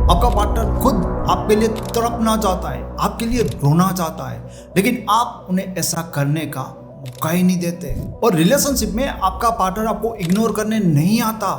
आपका पार्टनर खुद आपके लिए तड़पना चाहता है, आपके लिए रोना चाहता है, लेकिन आप उन्हें ऐसा करने का मौका ही नहीं देते। और रिलेशनशिप में आपका पार्टनर आपको इग्नोर करने नहीं आता,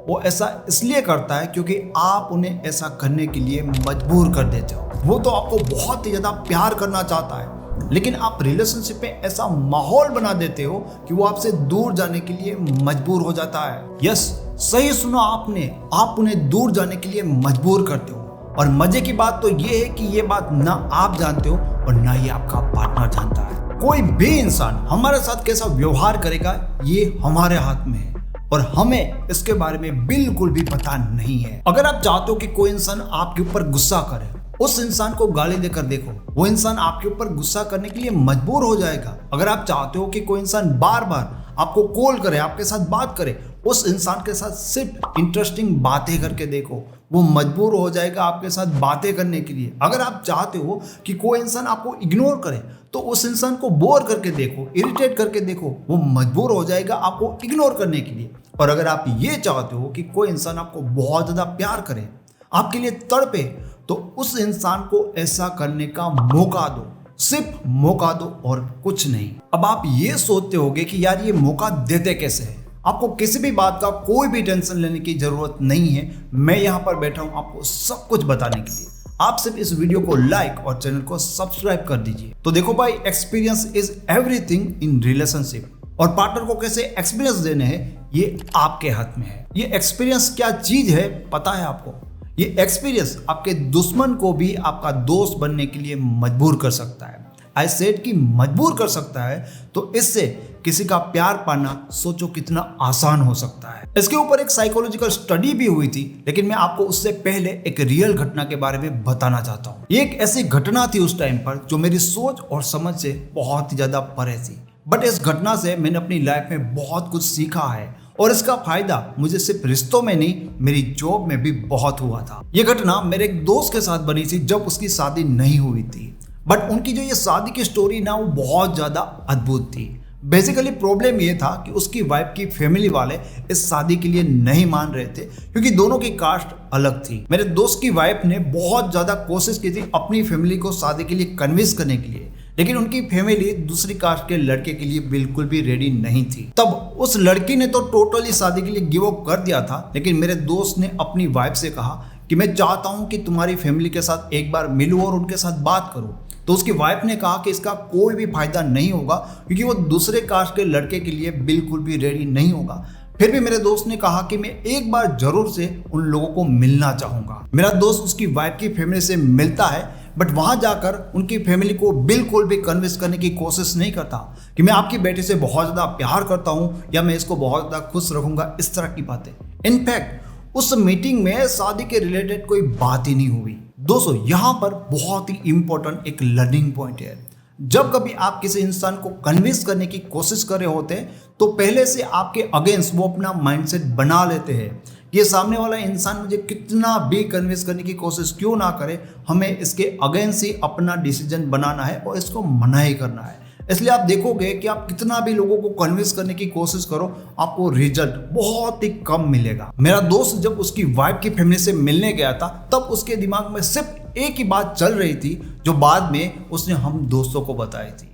वो ऐसा इसलिए करता है क्योंकि आप उन्हें ऐसा करने के लिए मजबूर कर देते हो। वो तो आपको बहुत ही ज़्यादा प्यार करना चाहता है, लेकिन आप रिलेशनशिप में ऐसा माहौल बना देते हो कि वो आपसे दूर जाने के लिए मजबूर हो जाता है। यस, सही सुना आपने, आप उन्हें दूर जाने के लिए मजबूर करते हो। और मजे की बात तो ये है कि ये बात ना आप जानते हो और ना ही आपका पार्टनर जानता है। कोई भी इंसान हमारे साथ कैसा व्यवहार करेगा ये हमारे हाथ में है और हमें इसके बारे में बिल्कुल भी पता नहीं है। अगर आप चाहते हो कि कोई इंसान आपके ऊपर गुस्सा करे, उस इंसान को गाली देकर देखो, वो इंसान आपके ऊपर गुस्सा करने के लिए मजबूर हो जाएगा। अगर आप चाहते हो कि कोई इंसान बार बार आपको कॉल करे, आपके साथ बात करे, उस इंसान के साथ सिर्फ इंटरेस्टिंग बातें करके देखो, वो मजबूर हो जाएगा आपके साथ बातें करने के लिए। अगर आप चाहते हो कि कोई इंसान आपको इग्नोर करे, तो उस इंसान को बोर करके देखो, इरिटेट करके देखो, वो मजबूर हो जाएगा आपको इग्नोर करने के लिए। और अगर आप ये चाहते हो कि कोई इंसान आपको बहुत ज़्यादा प्यार करे, आपके लिए तड़पे, तो उस इंसान को ऐसा करने का मौका दो, सिर्फ मौका दो और कुछ नहीं। अब आप ये सोचते होंगे कि यार ये मौका देते कैसे है। आपको किसी भी बात का कोई भी टेंशन लेने की जरूरत नहीं है, मैं यहाँ पर बैठा हूँ आपको सब कुछ बताने के लिए। आप सिर्फ इस वीडियो को लाइक और चैनल को सब्सक्राइब कर दीजिए। तो देखो भाई, experience is everything in relationship, और पार्टनर को कैसे एक्सपीरियंस देने हैं ये आपके हाथ में है। ये एक्सपीरियंस क्या चीज है पता है आपको? ये एक्सपीरियंस आपके दुश्मन को भी आपका दोस्त बनने के लिए मजबूर कर सकता है। आई सेड कि मजबूर कर सकता है, तो इससे किसी का प्यार पाना सोचो कितना आसान हो सकता है। इसके ऊपर एक साइकोलॉजिकल स्टडी भी हुई थी, लेकिन मैं आपको उससे पहले एक रियल घटना के बारे में बताना चाहता हूँ। ये एक ऐसी घटना थी उस टाइम पर जो मेरी सोच और समझ से बहुत ही ज्यादा परे थी, बट इस घटना से मैंने अपनी लाइफ में बहुत कुछ सीखा है और इसका फायदा मुझे सिर्फ रिश्तों में नहीं, मेरी जॉब में भी बहुत हुआ था। ये घटना मेरे एक दोस्त के साथ बनी थी जब उसकी शादी नहीं हुई थी, बट उनकी जो ये शादी की स्टोरी ना, वो बहुत ज़्यादा अद्भुत थी। बेसिकली प्रॉब्लम ये था कि उसकी वाइफ की फैमिली वाले इस शादी के लिए नहीं मान रहे थे क्योंकि दोनों की कास्ट अलग थी। मेरे दोस्त की वाइफ ने बहुत ज़्यादा कोशिश की थी अपनी फैमिली को शादी के लिए कन्विंस करने के लिए, लेकिन उनकी फैमिली दूसरी कास्ट के लड़के के लिए बिल्कुल भी रेडी नहीं थी। तब उस लड़की ने तो टोटली शादी के लिए गिव अप कर दिया था, लेकिन मेरे दोस्त ने अपनी वाइफ से कहा कि मैं चाहता हूं कि तुम्हारी फैमिली के साथ एक बार मिलूं और उनके साथ बात करूं। तो उसकी वाइफ ने कहा कि इसका कोई भी फायदा नहीं होगा क्योंकि वो दूसरे कास्ट के लड़के के लिए बिल्कुल भी रेडी नहीं होगा। फिर भी मेरे दोस्त ने कहा कि मैं एक बार जरूर से उन लोगों को मिलना चाहूंगा। मेरा दोस्त उसकी वाइफ की फैमिली से मिलता है, बट वहां जाकर उनकी फैमिली को बिल्कुल भी कन्विंस करने की कोशिश नहीं करता कि मैं आपकी बेटी से बहुत ज़्यादा प्यार करता हूं या मैं इसको बहुत ज़्यादा खुश रखूंगा, इस तरह की बातें। इनफैक्ट उस मीटिंग में शादी के रिलेटेड कोई बात ही नहीं हुई। दोस्तों, यहाँ पर बहुत ही इंपॉर्टेंट एक लर्निंग पॉइंट है। जब कभी आप किसी इंसान को कन्विंस करने की कोशिश कर रहे होते हैं, तो पहले से आपके अगेंस्ट वो अपना माइंडसेट बना लेते हैं। ये सामने वाला इंसान मुझे कितना भी कन्विंस करने की कोशिश क्यों ना करे, हमें इसके अगेंस्ट ही अपना डिसीजन बनाना है और इसको मना ही करना है। इसलिए आप देखोगे कि आप कितना भी लोगों को कन्विंस करने की कोशिश करो, आपको रिजल्ट बहुत ही कम मिलेगा। मेरा दोस्त जब उसकी वाइफ की फैमिली से मिलने गया था, तब उसके दिमाग में सिर्फ एक ही बात चल रही थी जो बाद में उसने हम दोस्तों को बताई थी।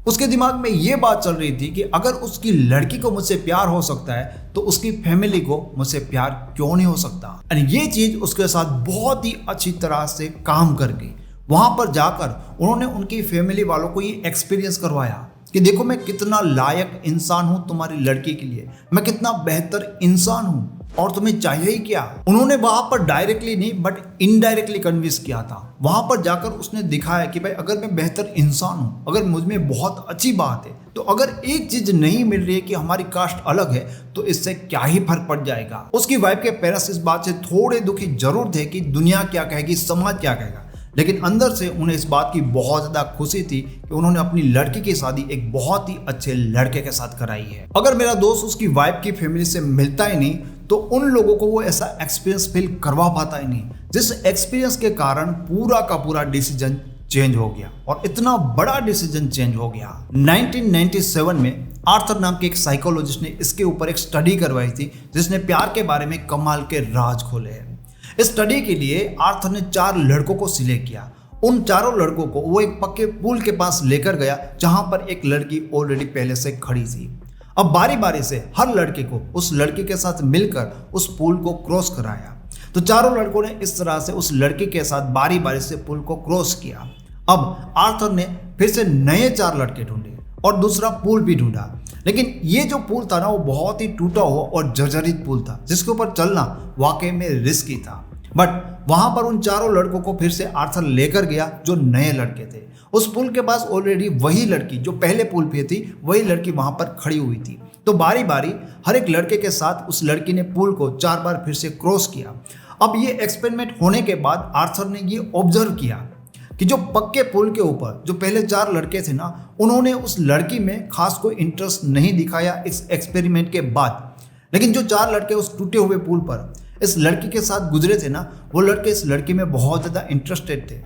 उसके दिमाग में ये बात चल रही थी कि अगर उसकी लड़की को मुझसे प्यार हो सकता है, तो उसकी फैमिली को मुझसे प्यार क्यों नहीं हो सकता। और ये चीज उसके साथ बहुत ही अच्छी तरह से काम कर गई। वहां पर जाकर उन्होंने उनकी फैमिली वालों को ये एक्सपीरियंस करवाया कि देखो मैं कितना लायक इंसान हूं तुम्हारी लड़की के लिए, मैं कितना बेहतर इंसान हूं और तुम्हें चाहिए ही क्या। उन्होंने वहां पर डायरेक्टली नहीं बट इनडायरेक्टली कन्विंस किया था। वहां पर जाकर उसने दिखाया कि भाई अगर मैं बेहतर इंसान हूं, अगर मुझ में बहुत अच्छी बात है, तो अगर एक चीज नहीं मिल रही है कि हमारी कास्ट अलग है, तो इससे क्या ही फर्क पड़ जाएगा। उसकी वाइफ के पेरेंट्स इस बात से थोड़े दुखी जरूर थे कि दुनिया क्या कहेगी, समाज क्या कहेगा, लेकिन अंदर से उन्हें इस बात की बहुत ज़्यादा खुशी थी कि उन्होंने अपनी लड़की की शादी एक बहुत ही अच्छे लड़के के साथ कराई है। अगर मेरा दोस्त उसकी वाइफ की फैमिली से मिलता ही नहीं, तो उन लोगों को वो ऐसा एक्सपीरियंस फील करवा पाता ही नहीं, जिस एक्सपीरियंस के कारण पूरा का पूरा डिसीजन चेंज हो गया। और इतना बड़ा डिसीजन चेंज हो गया। 1997 में आर्थर नाम के एक साइकोलॉजिस्ट ने इसके ऊपर एक स्टडी करवाई थी, जिसने प्यार के बारे में कमाल के राज खोले हैं। इस स्टडी के लिए आर्थर ने 4 लड़कों को सिलेक्ट किया। उन चारों लड़कों को वो एक पक्के पुल के पास लेकर गया जहां पर एक लड़की ऑलरेडी पहले से खड़ी थी। अब बारी बारी से हर लड़के को उस लड़की के साथ मिलकर उस पुल को क्रॉस कराया। तो चारों लड़कों ने इस तरह से उस लड़की के साथ बारी बारी से पुल को क्रॉस किया। अब आर्थर ने फिर से नए 4 लड़के ढूंढे और दूसरा पुल भी ढूंढा, लेकिन ये जो पुल था ना वो बहुत ही टूटा हुआ और जर्जरित पुल था जिसके ऊपर चलना वाकई में रिस्की था। बट वहां पर उन चारों लड़कों को फिर से आर्थर लेकर गया जो नए लड़के थे। उस पुल के पास ऑलरेडी वही लड़की जो पहले पुल पे थी वही लड़की वहां पर खड़ी हुई थी। तो बारी बारी हर एक लड़के के साथ उस लड़की ने पुल को 4 बार फिर से क्रॉस किया। अब ये एक्सपेरिमेंट होने के बाद आर्थर ने ये ऑब्जर्व किया कि जो पक्के पुल के ऊपर जो पहले 4 लड़के थे ना, उन्होंने उस लड़की में खास कोई इंटरेस्ट नहीं दिखाया इस एक्सपेरिमेंट के बाद। लेकिन जो 4 लड़के उस टूटे हुए पुल पर इस लड़की के साथ गुजरे थे ना, वो लड़के इस लड़की में बहुत ज़्यादा इंटरेस्टेड थे।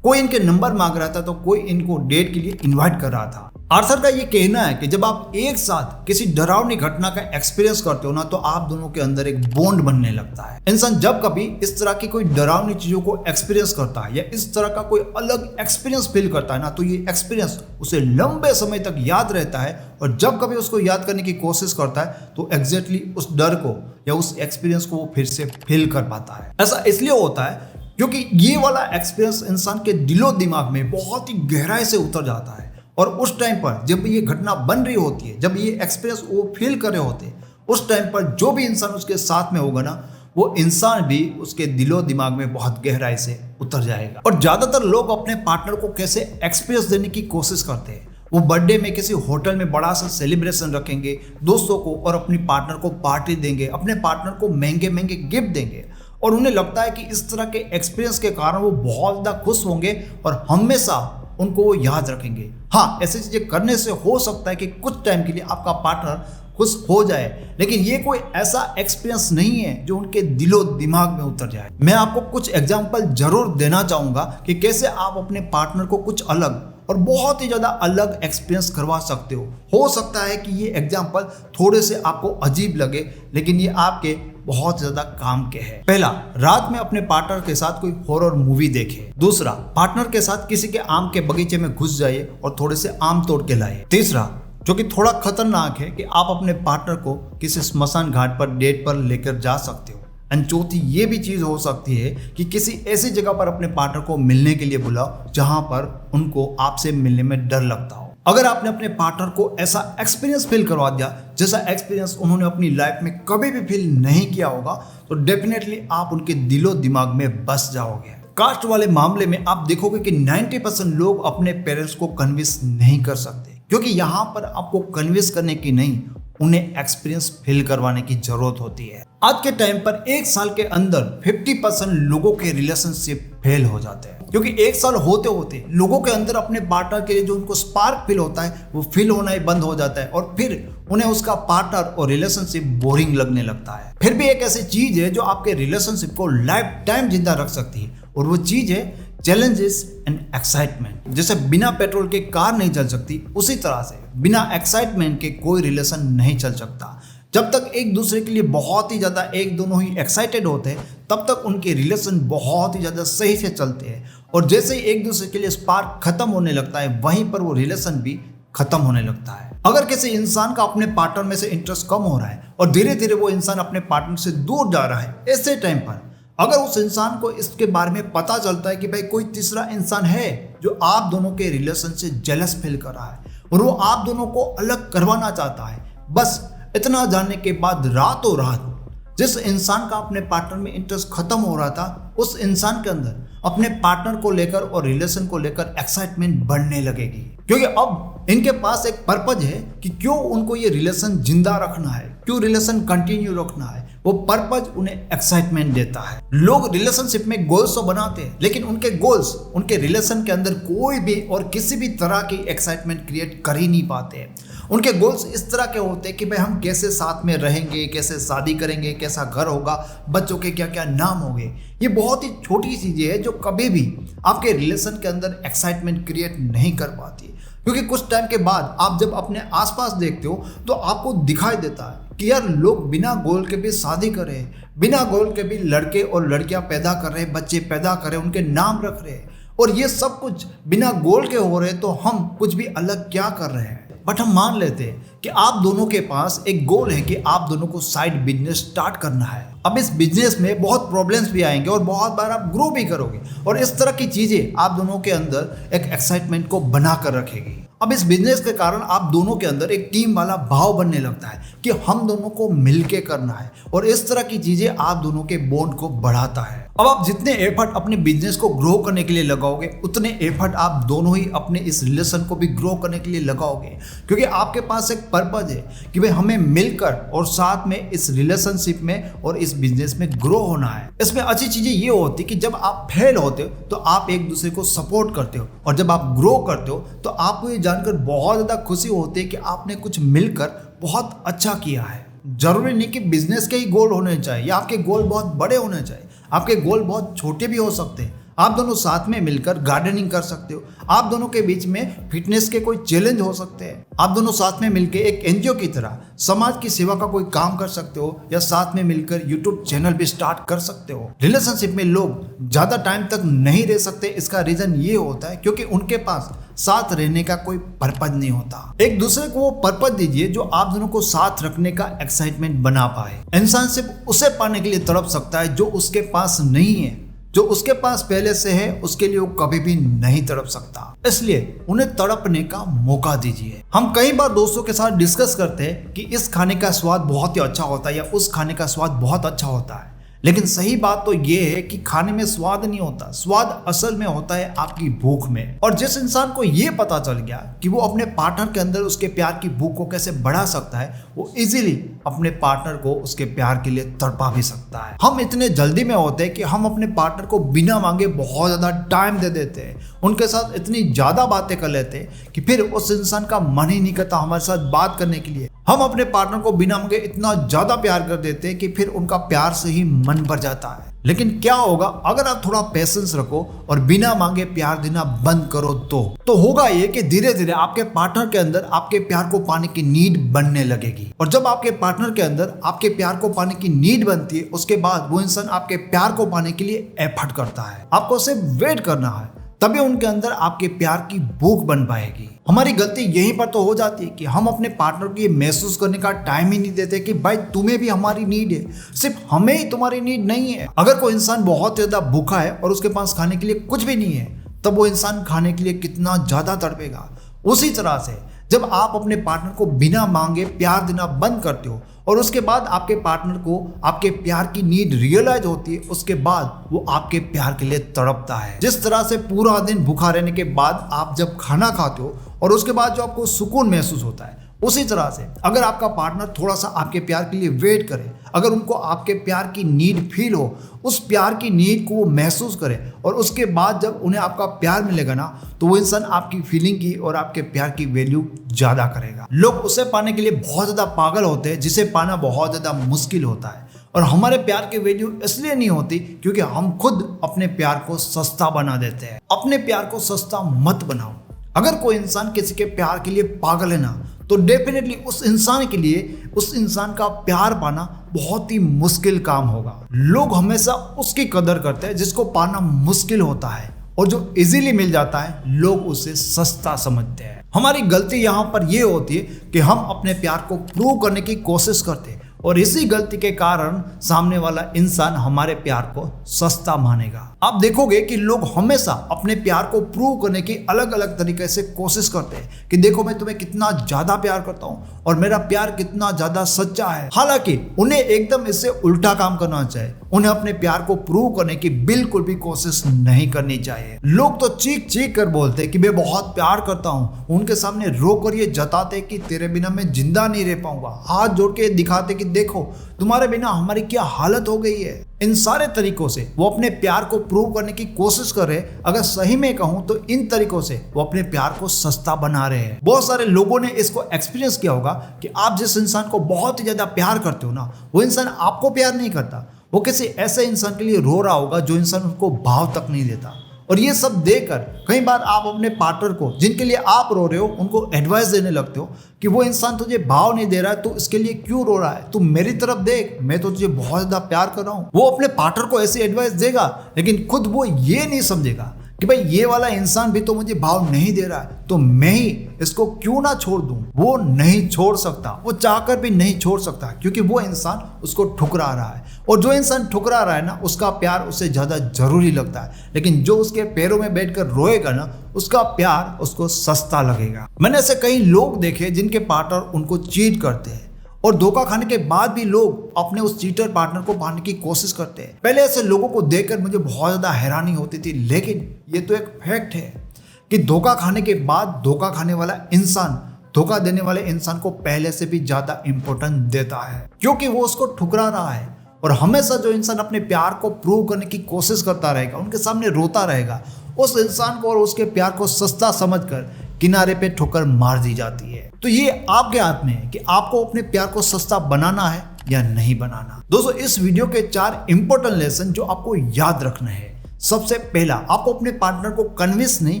कोई इनके नंबर मांग रहा था तो कोई इनको डेट के लिए इनवाइट कर रहा था। आर्थर का ये कहना है कि जब आप एक साथ किसी डरावनी घटना का एक्सपीरियंस करते हो ना, तो आप दोनों के अंदर एक बॉन्ड बनने लगता है। इंसान जब कभी इस तरह की कोई डरावनी चीजों को एक्सपीरियंस करता है या इस तरह का कोई अलग एक्सपीरियंस फील करता है ना, तो ये एक्सपीरियंस उसे लंबे समय तक याद रहता है और जब कभी उसको याद करने की कोशिश करता है तो एग्जैक्टली उस डर को या उस एक्सपीरियंस को वो फिर से फील कर पाता है। ऐसा इसलिए होता है क्योंकि ये वाला एक्सपीरियंस इंसान के दिलो दिमाग में बहुत ही गहराई से उतर जाता है और उस टाइम पर जब ये घटना बन रही होती है, जब ये एक्सपीरियंस वो फील कर रहे होते हैं, उस टाइम पर जो भी इंसान उसके साथ में होगा ना, वो इंसान भी उसके दिलो दिमाग में बहुत गहराई से उतर जाएगा। और ज़्यादातर लोग अपने पार्टनर को कैसे एक्सपीरियंस देने की कोशिश करते हैं। वो बर्थडे में किसी होटल में बड़ा सा सेलिब्रेशन रखेंगे, दोस्तों को और अपनी पार्टनर को पार्टी देंगे, अपने पार्टनर को महंगे महंगे गिफ्ट देंगे और उन्हें लगता है कि इस तरह के एक्सपीरियंस के कारण वो बहुत ज़्यादा खुश होंगे और हमेशा उनको वो याद रखेंगे। हाँ, ऐसी चीज़ें करने से हो सकता है कि कुछ टाइम के लिए आपका पार्टनर खुश हो जाए, लेकिन ये कोई ऐसा एक्सपीरियंस नहीं है जो उनके दिलो दिमाग में उतर जाए। मैं आपको कुछ एग्जाम्पल जरूर देना चाहूँगा कि कैसे आप अपने पार्टनर को कुछ अलग और बहुत ही ज़्यादा अलग एक्सपीरियंस करवा सकते हो सकता है कि ये एग्जाम्पल थोड़े से आपको अजीब लगे, लेकिन ये आपके बहुत ज़्यादा काम के हैं। पहला, रात में अपने पार्टनर के साथ कोई हॉरर मूवी देखे। दूसरा, पार्टनर के साथ किसी के आम के बगीचे में घुस जाइए और थोड़े से आम तोड़ के लाइए। तीसरा, जो कि थोड़ा खतरनाक है, कि आप अपने पार्टनर को किसी स्मशान घाट पर डेट पर लेकर जा सकते हो। एंड चौथी ये भी चीज़ हो सकती है कि किसी ऐसी जगह पर अपने पार्टनर को मिलने के लिए बुलाओ जहां पर उनको आपसे मिलने में डर लगता हो। अगर आपने अपने पार्टनर को ऐसा एक्सपीरियंस फील करवा दिया जैसा एक्सपीरियंस उन्होंने अपनी लाइफ में कभी भी फील नहीं किया होगा, तो डेफिनेटली आप उनके दिलो दिमाग में बस जाओगे। कास्ट वाले मामले में आप देखोगे कि 90% लोग अपने पेरेंट्स को कन्विंस नहीं कर सकते, क्योंकि यहाँ पर आपको कन्विंस करने की नहीं, उन्हें एक्सपीरियंस फील करवाने की जरूरत होती है। आज के टाइम पर 1 साल के अंदर 50% लोगों के रिलेशनशिप फेल हो जाते हैं, क्योंकि 1 साल होते होते लोगों के अंदर अपने पार्टनर के लिए जो उनको स्पार्क फील होता है वो फील होना ही बंद हो जाता है और फिर उन्हें उसका पार्टनर और रिलेशनशिप बोरिंग लगने लगता है। फिर भी एक ऐसी चीज है जो आपके रिलेशनशिप को लाइफ टाइम जिंदा रख सकती है और वो चीज है चैलेंजेस एंड एक्साइटमेंट। जैसे बिना पेट्रोल के कार नहीं चल सकती, उसी तरह से बिना एक्साइटमेंट के कोई रिलेशन नहीं चल सकता। जब तक एक दूसरे के लिए बहुत ही ज़्यादा एक दोनों ही एक्साइटेड होते हैं, तब तक उनके रिलेशन बहुत ही ज़्यादा सही से चलते हैं और जैसे ही एक दूसरे के लिए स्पार्क खत्म होने लगता है, वहीं पर वो रिलेशन भी खत्म होने लगता है। अगर किसी इंसान का अपने पार्टनर में से इंटरेस्ट कम हो रहा है और धीरे धीरे वो इंसान अपने पार्टनर से दूर जा रहा है, ऐसे टाइम पर अगर उस इंसान को इसके बारे में पता चलता है कि भाई कोई तीसरा इंसान है जो आप दोनों के रिलेशन से जेलस फील कर रहा है और वो आप दोनों को अलग करवाना चाहता है, बस इतना जानने के बाद रातों रात जिस इंसान का अपने पार्टनर में इंटरेस्ट खत्म हो रहा था, उस इंसान के अंदर अपने पार्टनर को लेकर और रिलेशन को लेकर एक्साइटमेंट बढ़ने लगेगी, क्योंकि अब इनके पास एक पर्पज है कि क्यों उनको ये रिलेशन जिंदा रखना है, क्यों रिलेशन कंटिन्यू रखना है। वो पर्पज उन्हें एक्साइटमेंट देता है। लोग रिलेशनशिप में गोल्स तो बनाते हैं, लेकिन उनके गोल्स उनके रिलेशन के अंदर कोई भी और किसी भी तरह की एक्साइटमेंट क्रिएट कर ही नहीं पाते हैं। उनके गोल्स इस तरह के होते हैं कि भाई हम कैसे साथ में रहेंगे, कैसे शादी करेंगे, कैसा घर होगा, बच्चों के क्या क्या नाम होंगे। ये बहुत ही छोटी चीज़ें हैं जो कभी भी आपके रिलेशन के अंदर एक्साइटमेंट क्रिएट नहीं कर पाती, क्योंकि कुछ टाइम के बाद आप जब अपने आसपास देखते हो तो आपको दिखाई देता है कि यार लोग बिना गोल के भी शादी कर रहे हैं, बिना गोल के भी लड़के और लड़कियां पैदा कर रहे, बच्चे पैदा कर रहे, उनके नाम रख रहे, और ये सब कुछ बिना गोल के हो रहे, तो हम कुछ भी अलग क्या कर रहे हैं। बट हम मान लेते हैं कि आप दोनों के पास एक गोल है कि आप दोनों को साइड बिजनेस स्टार्ट करना है। अब इस बिजनेस में बहुत प्रॉब्लम्स भी आएंगे और बहुत बार आप ग्रो भी करोगे, और इस तरह की चीजें आप दोनों के अंदर एक एक्साइटमेंट को बना कर रखेगी। अब इस बिजनेस के कारण आप दोनों के अंदर एक टीम वाला भाव बनने लगता है कि हम दोनों को मिलके करना है, और इस तरह की चीजें आप दोनों के बॉन्ड को बढ़ाता है। अब आप जितने एफर्ट अपने बिजनेस को ग्रो करने के लिए लगाओगे, उतने एफर्ट आप दोनों ही अपने इस रिलेशन को भी ग्रो करने के लिए लगाओगे, क्योंकि आपके पास एक पर्पज है कि भाई हमें मिलकर और साथ में इस रिलेशनशिप में और इस बिजनेस में ग्रो होना है। इसमें अच्छी चीजें ये होती है कि जब आप फेल होते हो तो आप एक दूसरे को सपोर्ट करते हो, और जब आप ग्रो करते हो तो आपको ये जानकर बहुत ज्यादा खुशी होती है कि आपने कुछ मिलकर बहुत अच्छा किया है। जरूरी नहीं कि बिजनेस के ही गोल होने चाहिए या आपके गोल बहुत बड़े होने चाहिए, आपके गोल बहुत छोटे भी हो सकते हैं। आप दोनों साथ में मिलकर गार्डनिंग कर सकते हो, आप दोनों के बीच में फिटनेस के कोई चैलेंज हो सकते हैं, आप दोनों साथ में मिलकर एक एनजीओ की तरह समाज की सेवा का कोई काम कर सकते हो, या साथ में मिलकर यूट्यूब चैनल भी स्टार्ट कर सकते हो। रिलेशनशिप में लोग ज्यादा टाइम तक नहीं रह सकते, इसका रीजन ये होता है क्योंकि उनके पास साथ रहने का कोई पर्पज नहीं होता। एक दूसरे को वो पर्पज दीजिए जो आप दोनों को साथ रखने का एक्साइटमेंट बना पाए। इंसान सिर्फ उसे पाने के लिए तड़प सकता है जो उसके पास नहीं है, जो उसके पास पहले से है उसके लिए वो कभी भी नहीं तड़प सकता। इसलिए उन्हें तड़पने का मौका दीजिए। हम कई बार दोस्तों के साथ डिस्कस करते हैं कि इस खाने का स्वाद बहुत ही अच्छा होता है या उस खाने का स्वाद बहुत अच्छा होता है, लेकिन सही बात तो ये है कि खाने में स्वाद नहीं होता, स्वाद असल में होता है आपकी भूख में। और जिस इंसान को ये पता चल गया कि वो अपने पार्टनर के अंदर उसके प्यार की भूख को कैसे बढ़ा सकता है, वो इजीली अपने पार्टनर को उसके प्यार के लिए तड़पा भी सकता है। हम इतने जल्दी में होते हैं कि हम अपने पार्टनर को बिना मांगे बहुत ज्यादा टाइम दे देते हैं, उनके साथ इतनी ज्यादा बातें कर लेते हैं कि फिर उस इंसान का मन ही नहीं करता हमारे साथ बात करने के लिए। हम अपने पार्टनर को बिना मांगे इतना ज्यादा प्यार कर देते हैं कि फिर उनका प्यार से ही मन भर जाता है। लेकिन क्या होगा अगर आप थोड़ा पेशेंस रखो और बिना मांगे प्यार देना बंद करो, तो होगा ये कि धीरे धीरे आपके पार्टनर के अंदर आपके प्यार को पाने की नीड बनने लगेगी। और जब आपके पार्टनर के अंदर आपके प्यार को पाने की नीड बनती है, उसके बाद वो इंसान आपके प्यार को पाने के लिए एफर्ट करता है। आपको सिर्फ वेट करना है, तभी उनके अंदर आपके प्यार की भूख बन पाएगी। हमारी गलती यहीं पर तो हो जाती है कि हम अपने पार्टनर को ये महसूस करने का टाइम ही नहीं देते कि भाई तुम्हें भी हमारी नीड है, सिर्फ हमें ही तुम्हारी नीड नहीं है। अगर कोई इंसान बहुत ज्यादा भूखा है और उसके पास खाने के लिए कुछ भी नहीं है, तब वो इंसान खाने के लिए कितना ज्यादा तड़पेगा। उसी तरह से जब आप अपने पार्टनर को बिना मांगे प्यार देना बंद करते हो और उसके बाद आपके पार्टनर को आपके प्यार की नीड रियलाइज होती है, उसके बाद वो आपके प्यार के लिए तड़पता है। जिस तरह से पूरा दिन भूखा रहने के बाद आप जब खाना खाते हो और उसके बाद जो आपको सुकून महसूस होता है, उसी तरह से अगर आपका पार्टनर थोड़ा सा आपके प्यार के लिए वेट करे, अगर उनको आपके प्यार की नीड फील हो, उस प्यार की नीड को वो महसूस करे और उसके बाद जब उन्हें आपका प्यार मिलेगा ना, तो वो इंसान आपकी फीलिंग की और आपके प्यार की वैल्यू ज्यादा करेगा। लोग उसे पाने के लिए बहुत ज्यादा पागल होते हैं जिसे पाना बहुत ज्यादा मुश्किल होता है, और हमारे प्यार की वैल्यू इसलिए नहीं होती क्योंकि हम खुद अपने प्यार को सस्ता बना देते हैं। अपने प्यार को सस्ता मत बनाओ। अगर कोई इंसान किसी के प्यार के लिए पागल है ना, तो डेफिनेटली उस इंसान के लिए उस इंसान का प्यार पाना बहुत ही मुश्किल काम होगा। लोग हमेशा उसकी कदर करते हैं जिसको पाना मुश्किल होता है, और जो इजीली मिल जाता है लोग उसे सस्ता समझते हैं। हमारी गलती यहाँ पर यह होती है कि हम अपने प्यार को प्रूव करने की कोशिश करते हैं, और इसी गलती के कारण सामने वाला इंसान हमारे प्यार को सस्ता मानेगा। आप देखोगे कि लोग हमेशा अपने प्यार को प्रूव करने की अलग अलग तरीके से कोशिश करते हैं कि देखो मैं तुम्हें कितना ज्यादा प्यार करता हूं और मेरा प्यार कितना ज्यादा सच्चा है। हालांकि उन्हें एकदम इससे उल्टा काम करना चाहिए। उन्हें अपने प्यार को प्रूव करने की बिल्कुल भी कोशिश नहीं करनी चाहिए। लोग तो चीख चीख कर बोलते कि मैं बहुत प्यार करता हूँ, उनके सामने रो कर ये जताते कि तेरे बिना मैं जिंदा नहीं रह पाऊंगा, हाथ जोड़ के दिखाते कि देखो तुम्हारे बिना हमारी क्या हालत हो गई है। इन सारे तरीकों से वो अपने प्यार को प्रूव करने की कोशिश कर रहे हैं। अगर सही में कहूं तो इन तरीकों से वो अपने प्यार को सस्ता बना रहे हैं। बहुत सारे लोगों ने इसको एक्सपीरियंस किया होगा कि आप जिस इंसान को बहुत ही ज्यादा प्यार करते हो ना, वो इंसान आपको प्यार नहीं करता, वो किसी ऐसे इंसान के लिए रो रहा होगा जो इंसान उनको भाव तक नहीं देता। और ये सब देकर कई बार आप अपने पार्टनर को, जिनके लिए आप रो रहे हो, उनको एडवाइस देने लगते हो कि वो इंसान तुझे भाव नहीं दे रहा है, तो इसके लिए क्यों रो रहा है, तू मेरी तरफ देख, मैं तो तुझे बहुत ज्यादा प्यार कर रहा हूँ। वो अपने पार्टनर को ऐसी एडवाइस देगा, लेकिन खुद वो ये नहीं समझेगा कि भाई ये वाला इंसान भी तो मुझे भाव नहीं दे रहा है, तो मैं ही इसको क्यों ना छोड़ दूं। वो नहीं छोड़ सकता, वो चाहकर भी नहीं छोड़ सकता, क्योंकि वो इंसान उसको ठुकरा रहा है। और जो इंसान ठुकरा रहा है ना, उसका प्यार उससे ज्यादा जरूरी लगता है, लेकिन जो उसके पैरों में बैठकर रोएगा ना, उसका प्यार उसको सस्ता लगेगा। मैंने ऐसे कई लोग देखे जिनके पार्टनर उनको चीट करते हैं, और धोखा खाने के बाद भी लोग अपने उस चीटर पार्टनर को पाने की कोशिश करते हैं। पहले ऐसे लोगों को देखकर मुझे बहुत ज्यादा हैरानी होती थी, लेकिन ये तो एक फैक्ट है कि धोखा खाने के बाद धोखा खाने वाला इंसान धोखा देने वाले इंसान को पहले से भी ज्यादा इंपॉर्टेंस देता है, क्योंकि वो उसको ठुकरा रहा है। और हमेशा जो इंसान अपने प्यार को प्रूव करने की कोशिश करता रहेगा, उनके सामने रोता रहेगा, उस इंसान को और उसके प्यार को सस्ता समझकर किनारे पे ठोकर मार दी जाती है। तो ये आपके हाथ में है कि आपको अपने प्यार को सस्ता बनाना है या नहीं बनाना। दोस्तों, इस वीडियो के 4 इंपॉर्टेंट लेसन जो आपको याद रखना है। सबसे पहला, आपको अपने पार्टनर को कन्विंस नहीं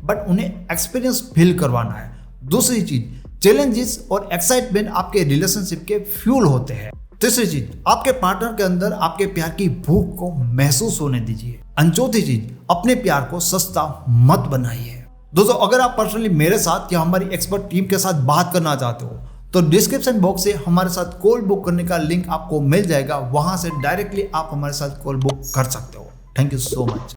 बट उन्हें एक्सपीरियंस फील करवाना है। दूसरी चीज, चैलेंजेस और एक्साइटमेंट आपके रिलेशनशिप के फ्यूल होते हैं। तीसरी चीज, आपके पार्टनर के अंदर आपके प्यार की भूख को महसूस होने दीजिए। चौथी चीज, अपने प्यार को सस्ता मत बनाइए। दोस्तों, अगर आप पर्सनली मेरे साथ या हमारी एक्सपर्ट टीम के साथ बात करना चाहते हो, तो डिस्क्रिप्शन बॉक्स से हमारे साथ कॉल बुक करने का लिंक आपको मिल जाएगा। वहां से डायरेक्टली आप हमारे साथ कॉल बुक कर सकते हो। Thank you so much.